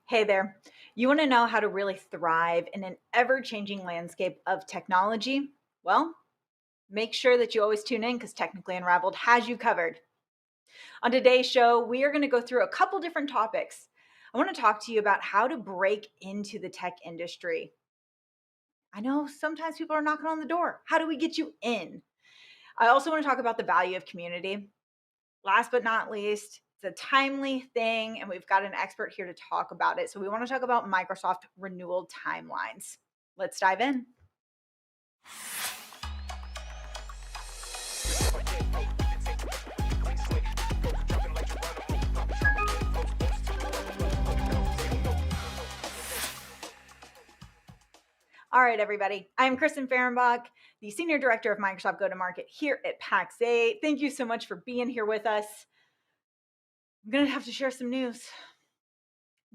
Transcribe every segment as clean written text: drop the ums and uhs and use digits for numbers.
Hey there. You want to know how to really thrive in an ever changing landscape of technology? Well, make sure that you always tune in because Technically Unraveled has you covered. On today's show, we are going to go through a couple different topics. I want to talk to you about how to break into the tech industry. I know sometimes people are knocking on the door. How do we get you in? I also want to talk about the value of community. Last but not least, it's a timely thing, and we've got an expert here to talk about it. So, we want to talk about Microsoft renewal timelines. Let's dive in. All right, everybody. I'm Kristen Fehrenbach, the Senior Director of Microsoft Go-to-Market here at Pax8. Thank you so much for being here with us. I'm going to have to share some news.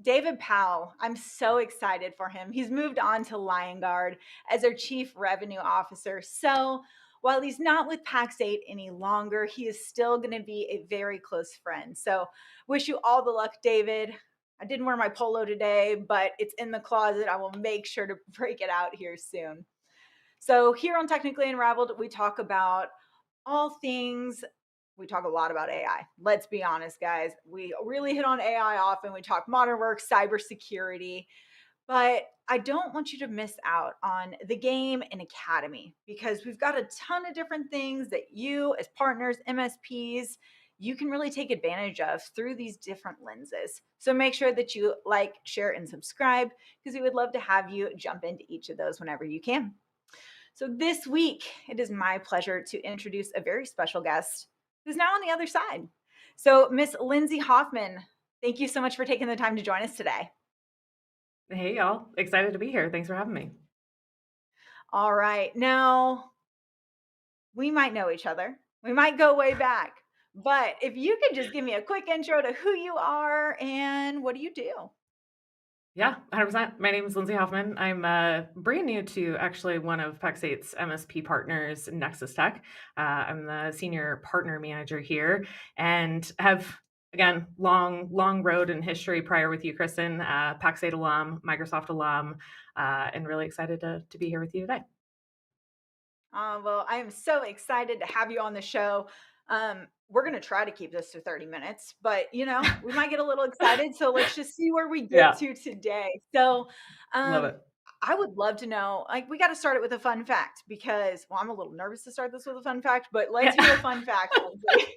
David Powell, I'm so excited for him. He's moved on to LionGuard as our Chief Revenue Officer. So while he's not with Pax8 any longer, he is still going to be a very close friend. So wish you all the luck, David. I didn't wear my polo today, but it's in the closet. I will make sure to break it out here soon. So here on Technically Unraveled, we talk about all things. We talk a lot about AI. Let's be honest, guys. We really hit on AI often. We talk modern work, cybersecurity, but I don't want you to miss out on the game and academy because we've got a ton of different things that you, as partners, MSPs, you can really take advantage of through these different lenses. So make sure that you like, share, and subscribe because we would love to have you jump into each of those whenever you can. So this week, it is my pleasure to introduce a very special guest who's now on the other side. So Miss Lyndsey Hoffman, thank you so much for taking the time to join us today. Hey, y'all. Excited to be here. Thanks for having me. All right. Now, we might know each other. We might go way back. But if you could just give me a quick intro to who you are and what do you do? Yeah, 100%. My name is Lyndsey Hoffman. I'm brand new to actually one of Pax8's MSP partners, NexusTek. I'm the senior partner manager here and have, again, long road and history prior with you, Kristen, Pax8 alum, Microsoft alum, and really excited to be here with you today. Well, I am so excited to have you on the show. We're going to try to keep this to 30 minutes, but we might get a little excited. So let's just see where we get Yeah, to today. So, love um, it. I would love to know, like, we got to start it with a fun fact because, well, I'm a little nervous to start this with a fun fact, but let's hear a Yeah. fun fact. Lindsay.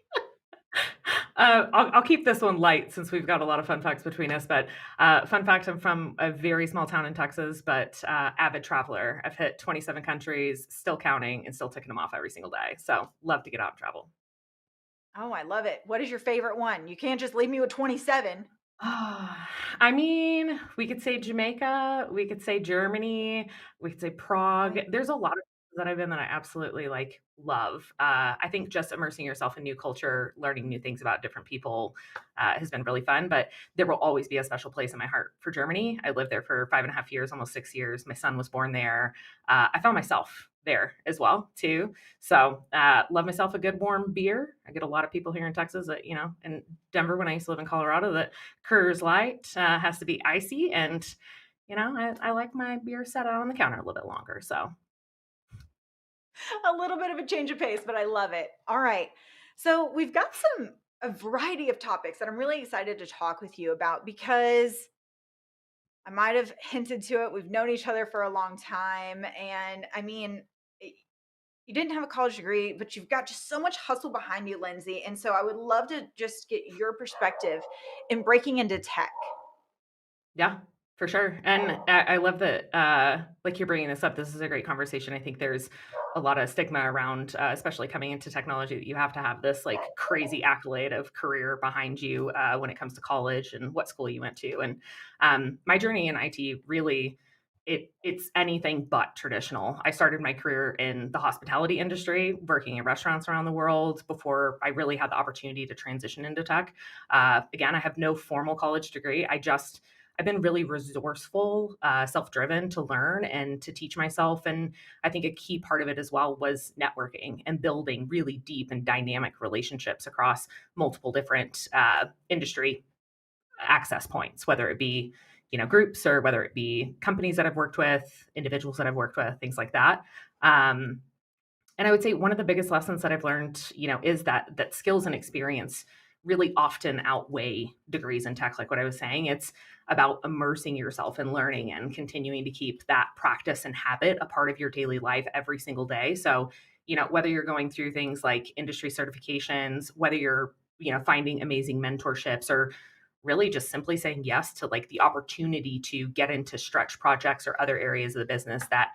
I'll keep this one light since we've got a lot of fun facts between us. But fun fact: I'm from a very small town in Texas, but avid traveler. I've hit 27 countries, still counting, and still ticking them off every single day. So love to get out and travel. Oh, I love it. What is your favorite one? You can't just leave me with 27. I mean, we could say Jamaica, we could say Germany, we could say Prague. Right. There's a lot of places that I've been that I absolutely like love. I think just immersing yourself in new culture, learning new things about different people has been really fun. But there will always be a special place in my heart for Germany. I lived there for 5.5 years, almost 6 years. My son was born there. I found myself there as well too. So love myself a good warm beer. I get a lot of people here in Texas that in Denver when I used to live in Colorado that Coors Light has to be icy, and I like my beer set out on the counter a little bit longer. So A little bit of a change of pace, but I love it. All right. So we've got a variety of topics that I'm really excited to talk with you about because I might have hinted to it. We've known each other for a long time. And I mean, you didn't have a college degree, but you've got just so much hustle behind you, Lindsay. And so I would love to just get your perspective in breaking into tech. yeah, for sure. And I love that, like you're bringing this up. This is a great conversation. I think there's a lot of stigma around, especially coming into technology, that you have to have this like crazy accolade of career behind you when it comes to college and what school you went to. And my journey in IT really, it's anything but traditional. I started my career in the hospitality industry, working in restaurants around the world before I really had the opportunity to transition into tech. Again, I have no formal college degree. I've been really resourceful, self-driven to learn and to teach myself. And I think a key part of it as well was networking and building really deep and dynamic relationships across multiple different industry access points, whether it be, groups, or whether it be companies that I've worked with, individuals that I've worked with, things like that. Um, and I would say one of the biggest lessons that I've learned, is that skills and experience really often outweigh degrees in tech. Like what I was saying, it's about immersing yourself in learning and continuing to keep that practice and habit a part of your daily life every single day. So, whether you're going through things like industry certifications, whether you're, finding amazing mentorships, or really just simply saying yes to like the opportunity to get into stretch projects or other areas of the business that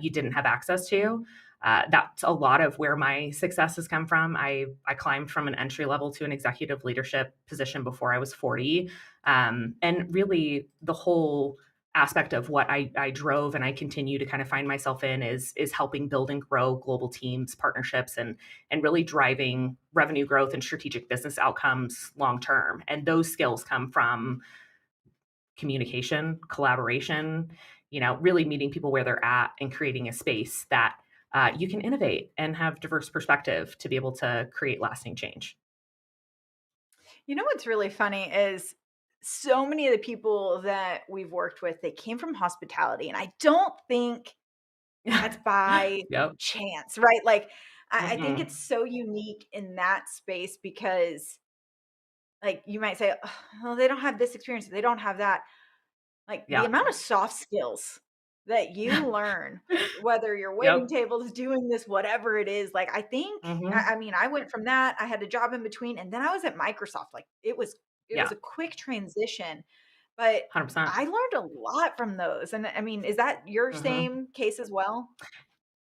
you didn't have access to. That's a lot of where my success has come from. I climbed from an entry level to an executive leadership position before I was 40. And really the whole aspect of what I drove and I continue to kind of find myself in is helping build and grow global teams, partnerships, and really driving revenue growth and strategic business outcomes long term. And those skills come from communication, collaboration, really meeting people where they're at and creating a space that you can innovate and have diverse perspective to be able to create lasting change. You know what's really funny is so many of the people that we've worked with, they came from hospitality. And I don't think that's by Yep. chance, right? Like, I think it's Mm-mm. so unique in that space because, like, you might say, "Oh, well, they don't have this experience, they don't have that." Like, the Yeah. amount of soft skills that you learn, whether you're waiting Yep. tables, doing this, whatever it is, like, I think Hmm. I mean, I went from that, I had a job in between, and then I was at Microsoft, like, it was Yeah. a quick transition, but 100%. I learned a lot from those, and, I mean, is that your Hmm. same case as well?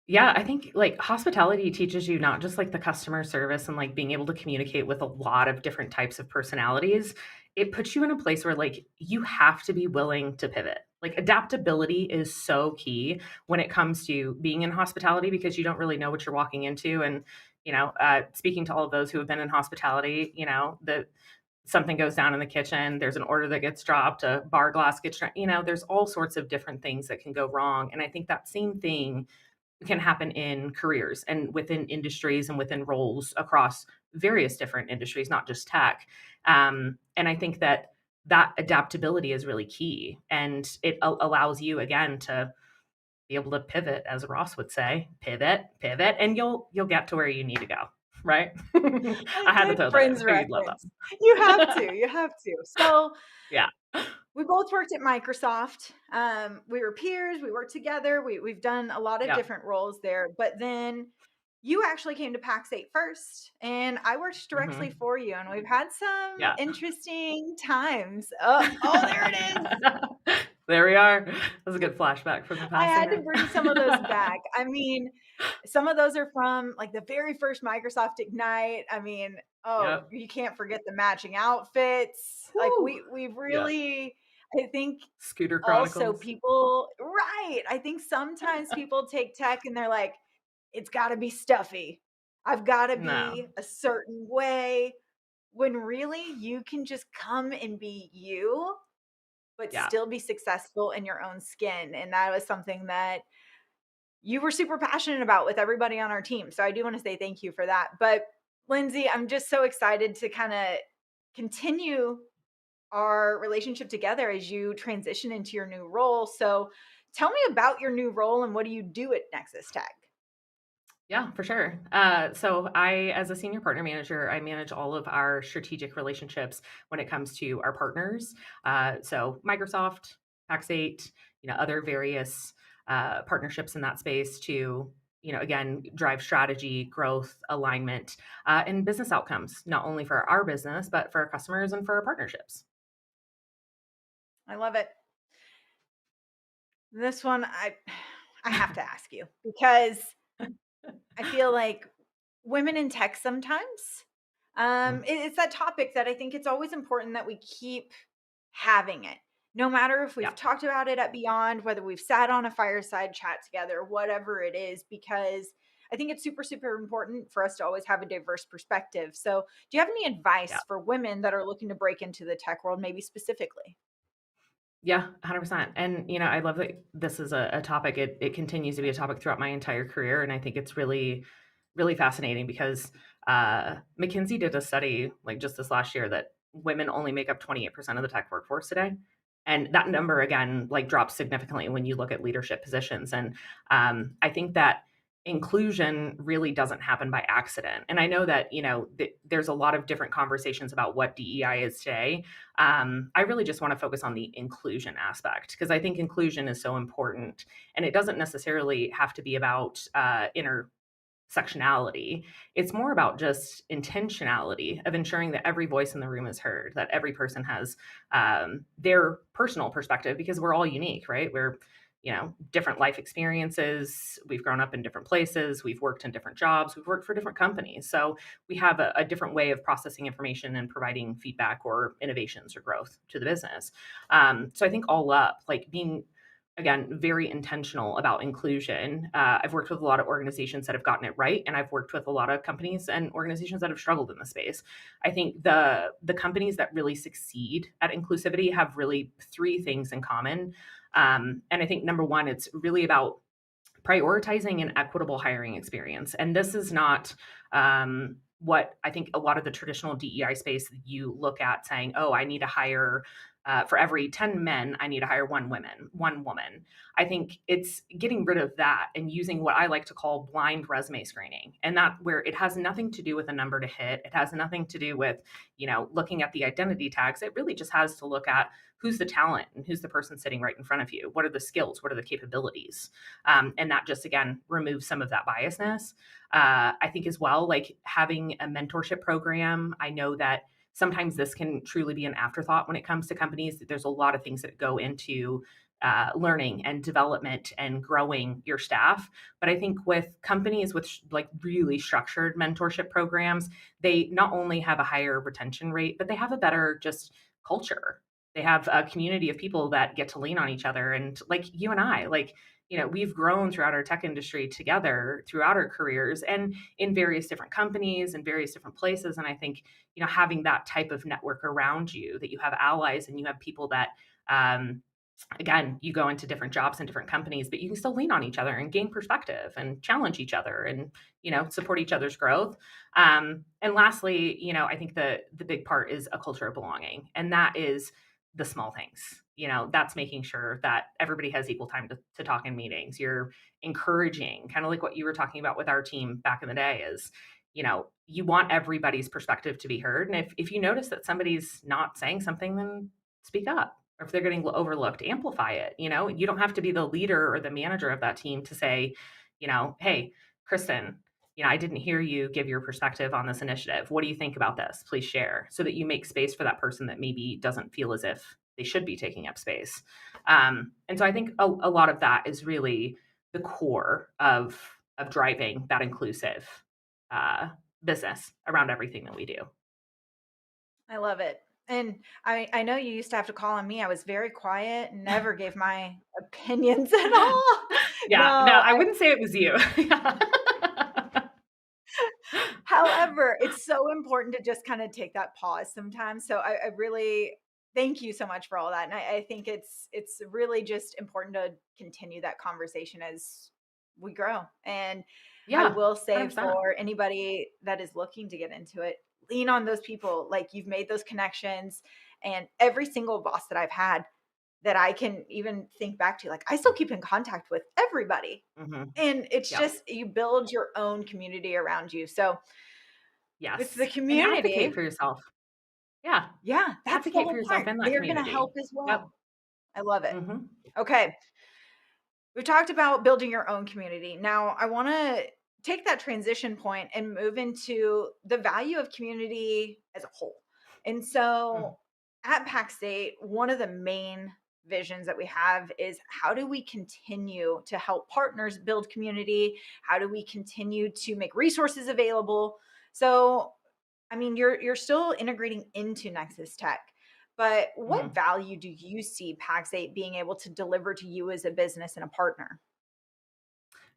Yeah, I think like hospitality teaches you not just like the customer service and like being able to communicate with a lot of different types of personalities. It puts you in a place where like you have to be willing to pivot. Like adaptability is so key when it comes to being in hospitality because you don't really know what you're walking into. And, speaking to all of those who have been in hospitality, the something goes down in the kitchen, there's an order that gets dropped, a bar glass gets, there's all sorts of different things that can go wrong. And I think that same thing can happen in careers and within industries and within roles across various different industries, not just tech. And I think that adaptability is really key, and it allows you again to be able to pivot, as Ross would say, pivot, and you'll get to where you need to go. Right? A I had to good throw that in. Friends I you'd love reference. You have to, that. you have to. So, Yeah. we both worked at Microsoft. We were peers. We worked together. We've done a lot of Yeah. different roles there. But then you actually came to Pax8 first, and I worked directly Hmm. for you. And we've had some Yeah. interesting times. Oh, there it is. There we are. That's a good flashback from the I past, had ain't to it? bring some of those back. I mean, some of those are from like the very first Microsoft Ignite. I mean, oh, Yep. you can't forget the matching outfits. Like Woo. we Yeah. really, I think Scooter also Chronicles. people, right. I think sometimes people take tech and they're like, it's got to be stuffy. I've got to No. be a certain way. When really you can just come and be you, but Yeah. still be successful in your own skin. And that was something that you were super passionate about with everybody on our team. So I do want to say thank you for that. But Lyndsey, I'm just so excited to kind of continue our relationship together as you transition into your new role. So tell me about your new role and what do you do at NexusTek? Yeah, for sure. So I, as a senior partner manager, I manage all of our strategic relationships when it comes to our partners. So Microsoft, Pax8, other various partnerships in that space to, again, drive strategy, growth, alignment, and business outcomes, not only for our business, but for our customers and for our partnerships. I love it. This one I have to ask you because I feel like women in tech sometimes it's that topic that I think it's always important that we keep having it. No matter if Yeah. we've talked about it at Beyond, whether we've sat on a fireside chat together, whatever it is, because I think it's super, super important for us to always have a diverse perspective. So, do you have any Yeah. advice for women that are looking to break into the tech world, maybe specifically? Yeah, 100%. And, I love that this is a topic. It continues to be a topic throughout my entire career. And I think it's really, really fascinating because McKinsey did a study like just this last year that women only make up 28% of the tech workforce today. And that number again, like drops significantly when you look at leadership positions. And I think that inclusion really doesn't happen by accident. And I know that, there's a lot of different conversations about what DEI is today. I really just want to focus on the inclusion aspect because I think inclusion is so important. And it doesn't necessarily have to be about intersectionality. It's more about just intentionality of ensuring that every voice in the room is heard, that every person has their personal perspective because we're all unique, right? We're different life experiences. We've grown up in different places. We've worked in different jobs. We've worked for different companies. So we have a different way of processing information and providing feedback or innovations or growth to the business. So I think all up, like being, again, very intentional about inclusion. I've worked with a lot of organizations that have gotten it right, and I've worked with a lot of companies and organizations that have struggled in the space. I think the companies that really succeed at inclusivity have really three things in common. And I think number one, it's really about prioritizing an equitable hiring experience. And this is not what I think a lot of the traditional DEI space you look at saying, oh, I need to hire for every 10 men, I need to hire one woman. I think it's getting rid of that and using what I like to call blind resume screening. And that where it has nothing to do with a number to hit. It has nothing to do with, looking at the identity tags. It really just has to look at who's the talent and who's the person sitting right in front of you. What are the skills? What are the capabilities? And that just, again, removes some of that biasness. I think as well, like having a mentorship program. I know that sometimes this can truly be an afterthought when it comes to companies. There's a lot of things that go into learning and development and growing your staff. But I think with companies with like really structured mentorship programs, they not only have a higher retention rate, but they have a better just culture. They have a community of people that get to lean on each other. And like you and I, like, we've grown throughout our tech industry together throughout our careers and in various different companies and various different places. And I think, having that type of network around you, that you have allies and you have people that, again, you go into different jobs and different companies, but you can still lean on each other and gain perspective and challenge each other and, support each other's growth. And lastly, I think the big part is a culture of belonging. And that is the small things. That's making sure that everybody has equal time to talk in meetings. You're encouraging, kind of like what you were talking about with our team back in the day is, you want everybody's perspective to be heard. And if you notice that somebody's not saying something, then speak up. Or if they're getting overlooked, amplify it. You don't have to be the leader or the manager of that team to say, hey, Kristen, I didn't hear you give your perspective on this initiative. What do you think about this? Please share so that you make space for that person that maybe doesn't feel as if they should be taking up space. And so I think a lot of that is really the core of driving that inclusive business around everything that we do. I love it. And I know you used to have to call on me. I was very quiet, never gave my opinions at all. Yeah, no, No, I wouldn't say it was you. however, it's so important to just kind of take that pause sometimes. So I really thank you so much for all that. And I think it's really just important to continue that conversation as we grow. And I Yeah, will say 100%. for anybody that is looking to get into it, lean on those people. Like you've made those connections. And every single boss that I've had that I can even think back to, like I still keep in contact with everybody. Mhm. And it's Yep. just you build your own community around you. So with the Yes, and advocate community, for yourself. Yeah, yeah, that's the advocate for whole yourself part. in that They're gonna help community. as Yep. well. I love it. Mhm. Okay. We've talked about building your own community. Now, I want to take that transition point and move into the value of community as a whole. And Mm. so at Pax8, one of the main visions that we have is how do we continue to help partners build community? How do we continue to make resources available? So, I mean, you're still integrating into NexusTek, but what Mhm. value do you see Pax8 being able to deliver to you as a business and a partner?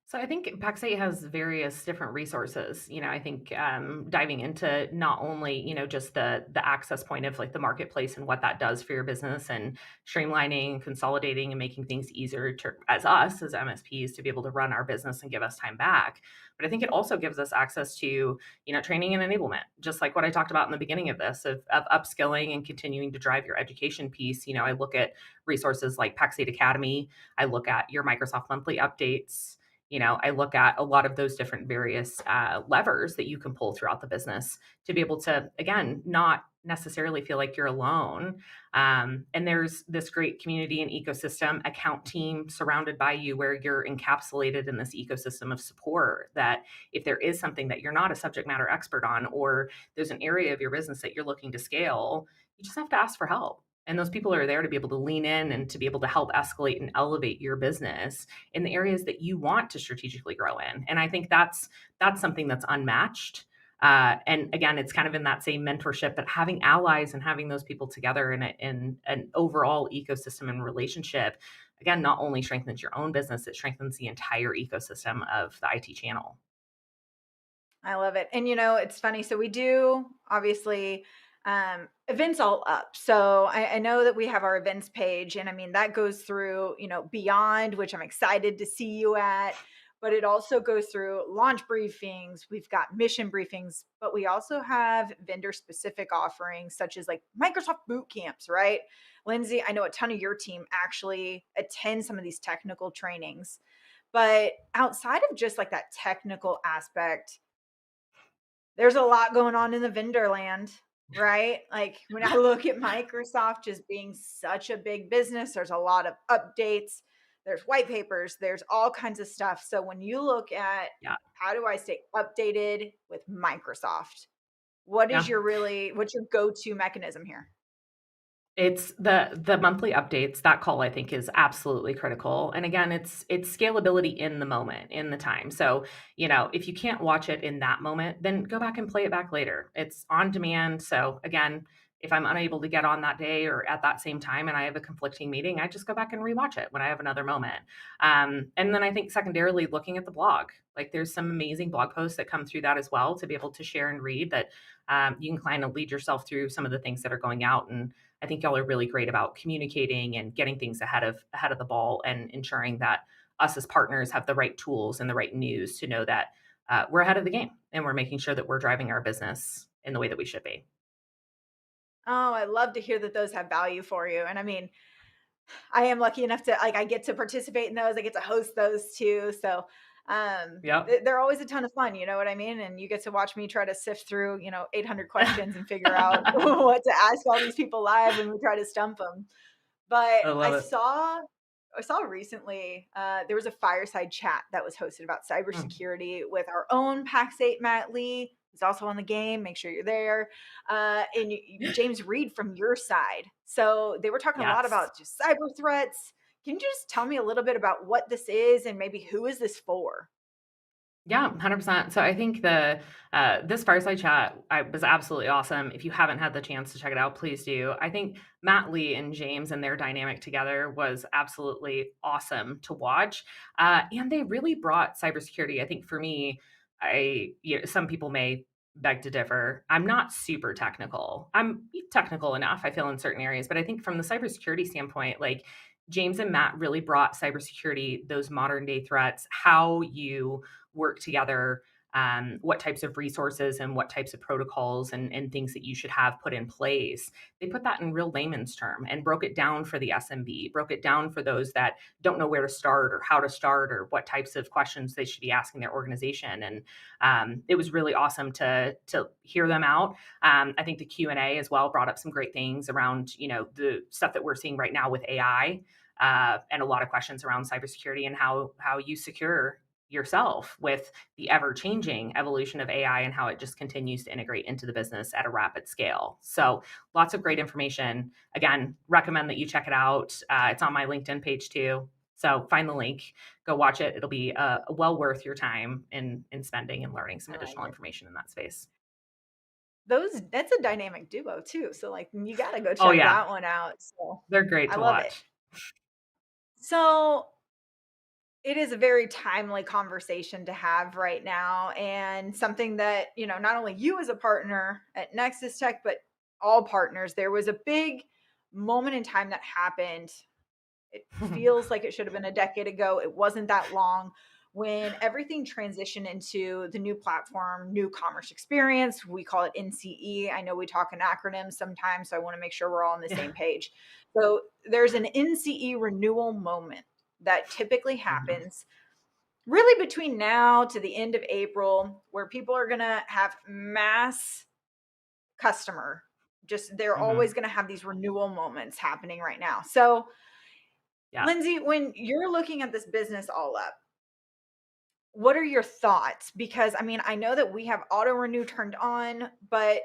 So I think Pax8 has various different resources. I think diving into not only just the access point of like the marketplace and what that does for your business, and streamlining, consolidating, and making things easier to, as us as MSPs to be able to run our business and give us time back. But I think it also gives us access to training and enablement, just like what I talked about in the beginning of this, of upskilling and continuing to drive your education piece. I look at resources like Pax8 Academy. I look at your Microsoft monthly updates. I look at a lot of those different various levers that you can pull throughout the business to be able to, again, not necessarily feel like you're alone. And there's this great community and ecosystem account team surrounded by you where you're encapsulated in this ecosystem of support, that if there is something that you're not a subject matter expert on, or there's an area of your business that you're looking to scale, you just have to ask for help. And those people are there to be able to lean in and to be able to help escalate and elevate your business in the areas that you want to strategically grow in. And I think that's something that's unmatched. And again, it's kind of in that same mentorship, but having allies and having those people together in an overall ecosystem and relationship, again, not only strengthens your own business, it strengthens the entire ecosystem of the IT channel. I love it. And it's funny. So we do obviously events all up. So I know that we have our events page, and I mean that goes through, beyond, which I'm excited to see you at, but it also goes through launch briefings. We've got mission briefings, but we also have vendor specific offerings such as like Microsoft boot camps, right? Lyndsey, I know a ton of your team actually attend some of these technical trainings. But outside of just like that technical aspect, there's a lot going on in the vendor land, right? Like when I look at Microsoft just being such a big business, there's a lot of updates, there's white papers, there's all kinds of stuff. So when you look at Yeah. how do I stay updated with Microsoft, Yeah. what's your go-to mechanism here? It's the monthly updates. That call I think is absolutely critical. And again, it's scalability in the moment, in the time. So, if you can't watch it in that moment, then go back and play it back later. It's on demand. So again, if I'm unable to get on that day or at that same time and I have a conflicting meeting, I just go back and rewatch it when I have another moment. And then I think secondarily looking at the blog. Like there's some amazing blog posts that come through that as well to be able to share and read that you can kind of lead yourself through some of the things that are going out. And I think y'all are really great about communicating and getting things ahead of the ball and ensuring that us as partners have the right tools and the right news to know that we're ahead of the game and we're making sure that we're driving our business in the way that we should be. Oh, I love to hear that those have value for you. And I mean, I am lucky enough to like I get to participate in those. I get to host those too. So Yep. they're always a ton of fun, you know what I mean? And you get to watch me try to sift through, 800 questions and figure out what to ask all these people live when we try to stump them. But I love it. I saw recently there was a fireside chat that was hosted about Mm. cybersecurity with our own Pax8 Matt Lee, who's also on the game. Make sure you're there. James Reed from your side. So they were talking a lot Yes. about just cyber threats. Can you just tell me a little bit about what this is and maybe who is this for? Yeah, 100%. So I think this fireside chat was absolutely awesome. If you haven't had the chance to check it out, please do. I think Matt Lee and James and their dynamic together was absolutely awesome to watch, and they really brought cybersecurity. I think for me, some people may beg to differ. I'm not super technical. I'm technical enough, I feel, in certain areas, but I think from the cybersecurity standpoint, like James and Matt really brought cybersecurity, those modern day threats, how you work together, what types of resources and what types of protocols and things that you should have put in place. They put that in real layman's term and broke it down for the SMB, broke it down for those that don't know where to start or how to start or what types of questions they should be asking their organization. And it was really awesome to hear them out. I think the Q&A as well brought up some great things around the stuff that we're seeing right now with AI, and a lot of questions around cybersecurity and how you secure yourself with the ever changing evolution of AI and how it just continues to integrate into the business at a rapid scale. So, lots of great information. Again, recommend that you check it out. It's on my LinkedIn page too. So, find the link, go watch it. It'll be well worth your time in spending and learning some I like additional it. information in that space. That's a dynamic duo too. So like you got to go Oh, check yeah. that one out. So They're great I to love it. watch. So It is a very timely conversation to have right now, and something that, not only you as a partner at NexusTek, but all partners. There was a big moment in time that happened. It feels like it should have been a decade ago. It wasn't that long, when everything transitioned into the new platform, new commerce experience. We call it NCE. I know we talk in acronyms sometimes, so I want to make sure we're all on the Yeah. same page. So there's an NCE renewal moment that typically Mhm. happens really between now to the end of April, where people are going to have mass customer. Just they're always Mhm. going to have these renewal moments happening right now. So, Yeah. Lyndsey, when you're looking at this business all up, what are your thoughts? Because I mean, I know that we have auto renew turned on, but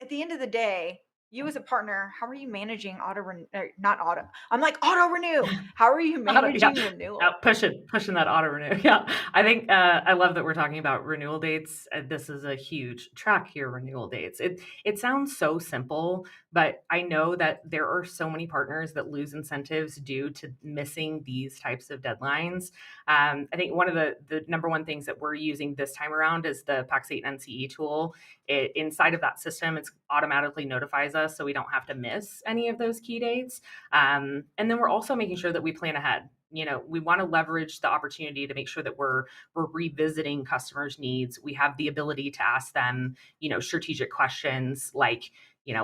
at the end of the day, you as a partner, how are you managing auto renew? Not auto. I'm like auto renew. How are you Yeah, managing renewal? pushing that auto renew. Yeah, I think I love that we're talking about renewal dates. This is a huge track your renewal dates. It sounds so simple, but I know that there are so many partners that lose incentives due to missing these types of deadlines. I think one of the number one things that we're using this time around is the Pax8 NCE tool. Inside of that system, it automatically notifies us so we don't have to miss any of those key dates. And then we're also making sure that we plan ahead. We want to leverage the opportunity to make sure that we're revisiting customers' needs. We have the ability to ask them, strategic questions like,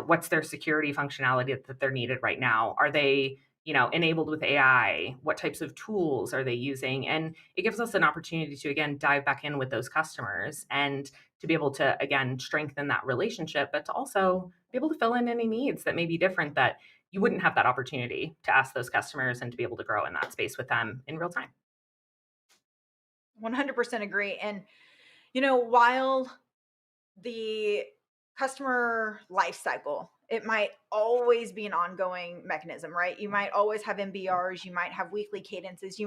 what's their security functionality that they're needed right now? Are they, enabled with AI? What types of tools are they using? And it gives us an opportunity to again dive back in with those customers and to be able to again strengthen that relationship, but to also be able to fill in any needs that may be different that you wouldn't have that opportunity to ask those customers and to be able to grow in that space with them in real time. 100% agree. And while the customer life cycle, it might always be an ongoing mechanism, right? You might always have MBRs, you might have weekly cadences,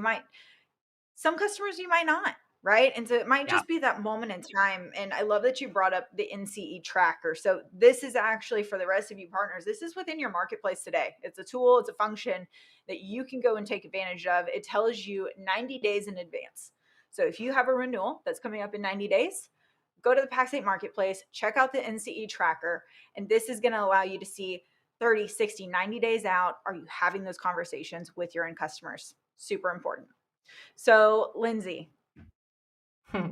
some customers you might not, right? And so it might Yeah. just be that moment in time. And I love that you brought up the NCE tracker. So this is actually for the rest of you partners, this is within your marketplace today. It's a tool, it's a function that you can go and take advantage of. It tells you 90 days in advance. So if you have a renewal that's coming up in 90 days, go to the Pax8 marketplace, check out the NCE tracker, and this is going to allow you to see 30, 60, 90 days out. Are you having those conversations with your end customers? Super important. So, Lyndsey,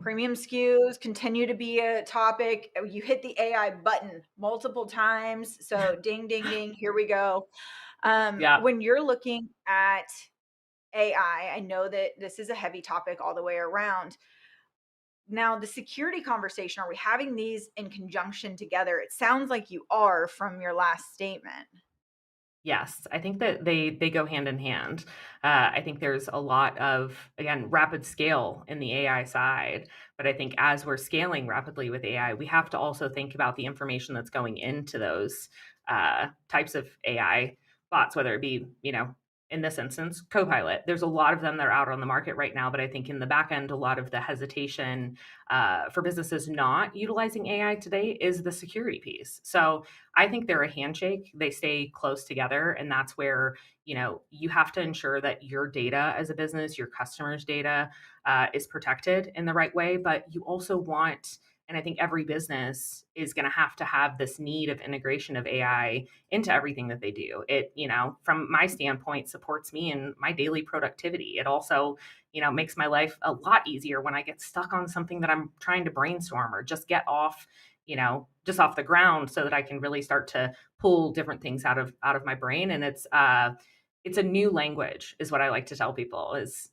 premium SKUs continue to be a topic. You hit the AI button multiple times. So, ding, ding, ding, here we go. Yeah. When you're looking at AI, I know that this is a heavy topic all the way around. Now, the security conversation, are we having these in conjunction together? It sounds like you are from your last statement. Yes, I think that they go hand in hand. I think there's a lot of again rapid scale in the AI side, but I think as we're scaling rapidly with AI, we have to also think about the information that's going into those types of AI bots, whether it be in this instance Copilot. There's a lot of them that are out on the market right now, but I think in the back end, a lot of the hesitation for businesses not utilizing AI today is the security piece. So I think they're a handshake. They stay close together. And that's where, you have to ensure that your data as a business, your customers' data is protected in the right way. But you also want, and I think every business is going to have this need of integration of AI into everything that they do. It, from my standpoint, supports me in my daily productivity. It also, makes my life a lot easier when I get stuck on something that I'm trying to brainstorm or just get off just off the ground so that I can really start to pull different things out of my brain. And it's a new language is what I like to tell people is,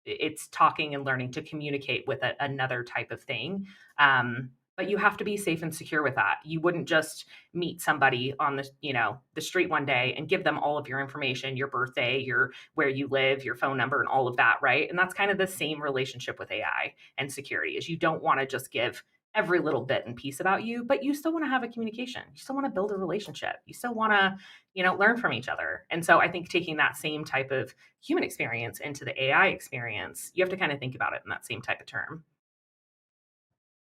it's talking and learning to communicate with another type of thing. But you have to be safe and secure with that. You wouldn't just meet somebody on the street one day and give them all of your information, your birthday, your where you live, your phone number, and all of that, right? And that's kind of the same relationship with AI and security is you don't want to just give every little bit and piece about you, but you still want to have a communication. You still want to build a relationship. You still want to, learn from each other. And so I think taking that same type of human experience into the AI experience, you have to kind of think about it in that same type of term.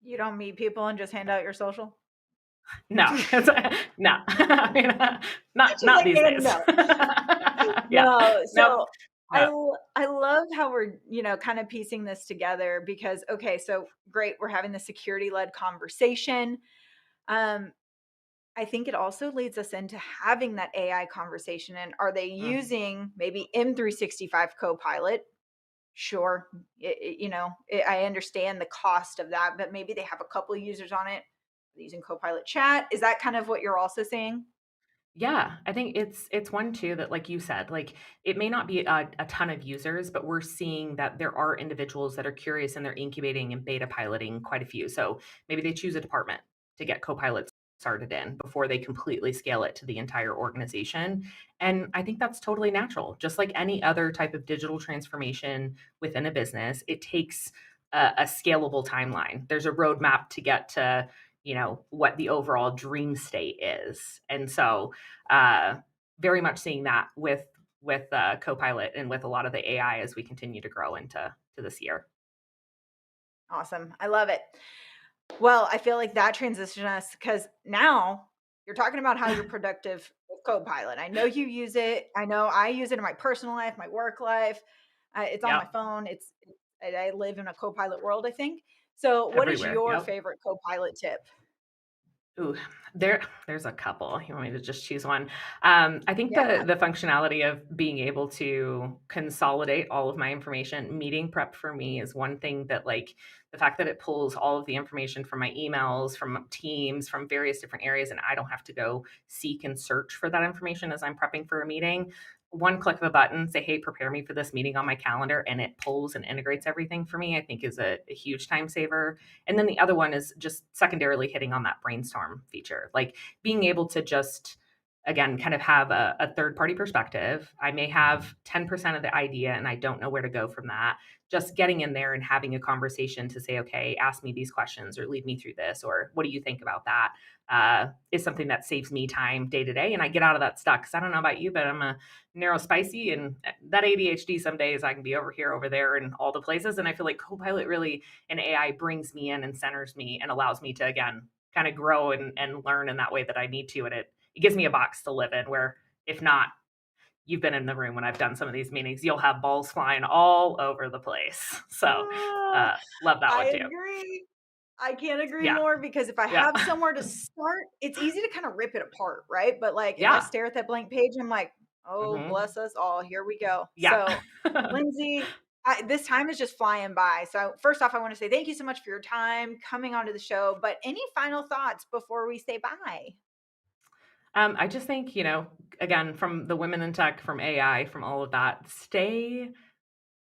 You don't meet people and just hand out your social? No, no. I mean, not She's not like, these and days. no. Yeah, No. So nope. Yeah. I love how we're, kind of piecing this together because, okay, so great, we're having the security-led conversation. Um, I think it also leads us into having that AI conversation. And are they Mm. using maybe M365 Copilot? Sure. I understand the cost of that, but maybe they have a couple of users on it using Copilot chat. Is that kind of what you're also saying? Yeah, I think it's one too that, like you said, like it may not be a ton of users, but we're seeing that there are individuals that are curious and they're incubating and beta piloting quite a few. So maybe they choose a department to get Copilot started in before they completely scale it to the entire organization. And I think that's totally natural. Just like any other type of digital transformation within a business, it takes a scalable timeline. There's a roadmap to get to, what the overall dream state is. And so uh, very much seeing that with Copilot and with a lot of the AI as we continue to grow to this year. Awesome. I love it. Well, I feel like that transitioned us because now you're talking about how you're productive with Copilot. I know you use it. I know I use it in my personal life, my work life. It's on my Yep, phone. I live in a Copilot world, I think. So, what is everywhere. your Yep. favorite Copilot tip? Ooh, there's a couple. You want me to just choose one? I think Yeah. the functionality of being able to consolidate all of my information, meeting prep for me is one thing that, like, the fact that it pulls all of the information from my emails, from Teams, from various different areas, and I don't have to go seek and search for that information as I'm prepping for a meeting. One click of a button, say, "Hey, prepare me for this meeting on my calendar," and it pulls and integrates everything for me, I think is a huge time saver. And then the other one is just secondarily hitting on that brainstorm feature, like being able to just, again, kind of have a third party perspective. I may have 10% of the idea and I don't know where to go from that. Just getting in there and having a conversation to say, okay, ask me these questions or lead me through this, or what do you think about that? Is something that saves me time day to day. And I get out of that stuck. Cause I don't know about you, but I'm a narrow spicy and that ADHD some days I can be over here, over there, and all the places. And I feel like Copilot really and AI brings me in and centers me and allows me to, again, kind of grow and learn in that way that I need to. And it gives me a box to live in where, if not, you've been in the room when I've done some of these meetings, you'll have balls flying all over the place. So Ah, love that I one too. agree. I can't agree Yeah. more because if I Yeah. have somewhere to start, it's easy to kind of rip it apart, right? But like if I Yeah. stare at that blank page, I'm like, oh, Hmm. bless us all. Here we go. Yeah. So, Lyndsey, this time is just flying by. So, first off, I want to say thank you so much for your time coming onto the show. But any final thoughts before we say bye? I just think, again, from the women in tech, from AI, from all of that, stay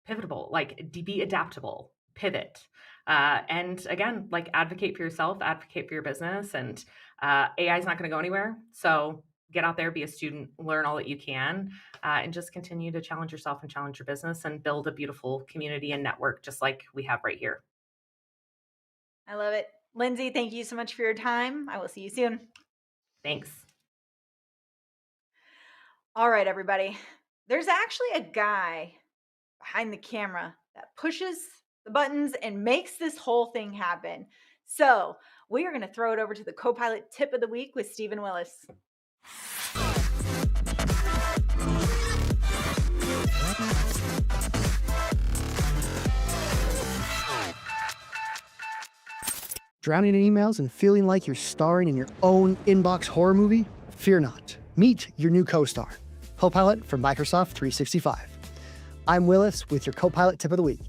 pivotable, like be adaptable, pivot. And again, like advocate for yourself, advocate for your business. And AI is not going to go anywhere. So get out there, be a student, learn all that you can, and just continue to challenge yourself and challenge your business and build a beautiful community and network just like we have right here. I love it. Lyndsey, thank you so much for your time. I will see you soon. Thanks. All right, everybody. There's actually a guy behind the camera that pushes the buttons and makes this whole thing happen. So we are going to throw it over to the Copilot tip of the week with Stephen Willis. Drowning in emails and feeling like you're starring in your own inbox horror movie? Fear not. Meet your new co-star, Copilot from Microsoft 365. I'm Willis with your Copilot tip of the week,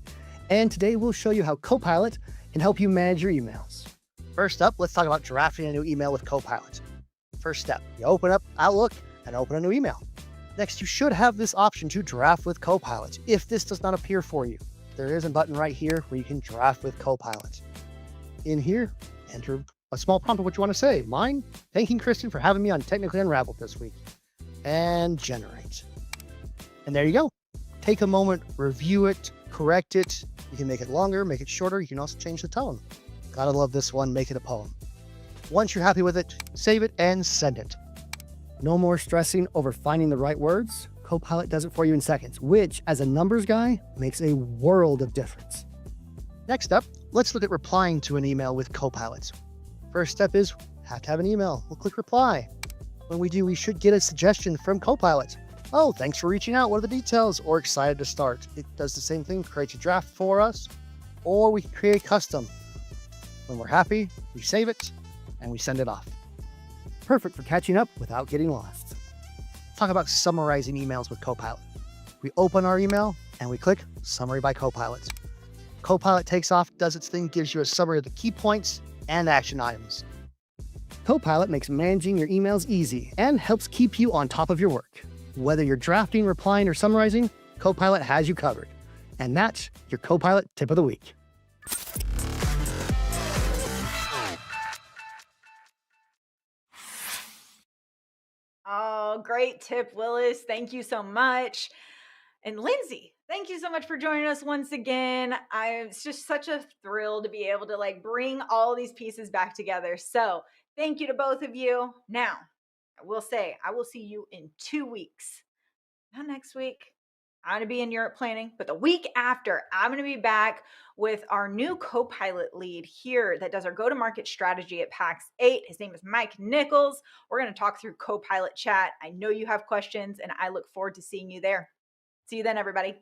and today we'll show you how Copilot can help you manage your emails. First up, let's talk about drafting a new email with Copilot. First step, you open up Outlook and open a new email. Next, you should have this option to draft with Copilot. If this does not appear for you, there is a button right here where you can draft with Copilot. In here, enter a small prompt of what you want to say. Mine, thanking Kristen for having me on Technically Unraveled this week. And generate. And there you go. Take a moment, review it, correct it. You can make it longer, make it shorter. You can also change the tone. Gotta love this one, make it a poem. Once you're happy with it, save it and send it. No more stressing over finding the right words. Copilot does it for you in seconds, which, as a numbers guy, makes a world of difference. Next up, let's look at replying to an email with Copilot. First step is have to have an email. We'll click reply. When we do, we should get a suggestion from Copilot. oh, thanks for reaching out. What are the details? Or excited to start. It does the same thing, creates a draft for us, or we can create custom. When we're happy, we save it and we send it off. Perfect for catching up without getting lost. Talk about summarizing emails with Copilot. We open our email and we click Summary by Copilot. Copilot takes off, does its thing, gives you a summary of the key points and action items. Copilot makes managing your emails easy and helps keep you on top of your work. Whether you're drafting, replying, or summarizing, Copilot has you covered. And that's your Copilot tip of the week. Oh, great tip, Willis. Thank you so much. And Lyndsey, thank you so much for joining us once again. It's just such a thrill to be able to bring all these pieces back together. So thank you to both of you. Now, I will say, I will see you in 2 weeks. Not next week. I'm going to be in Europe planning, but the week after, I'm going to be back with our new co-pilot lead here that does our go-to-market strategy at Pax8. His name is Mike Nichols. We're going to talk through co-pilot chat. I know you have questions, and I look forward to seeing you there. See you then, everybody.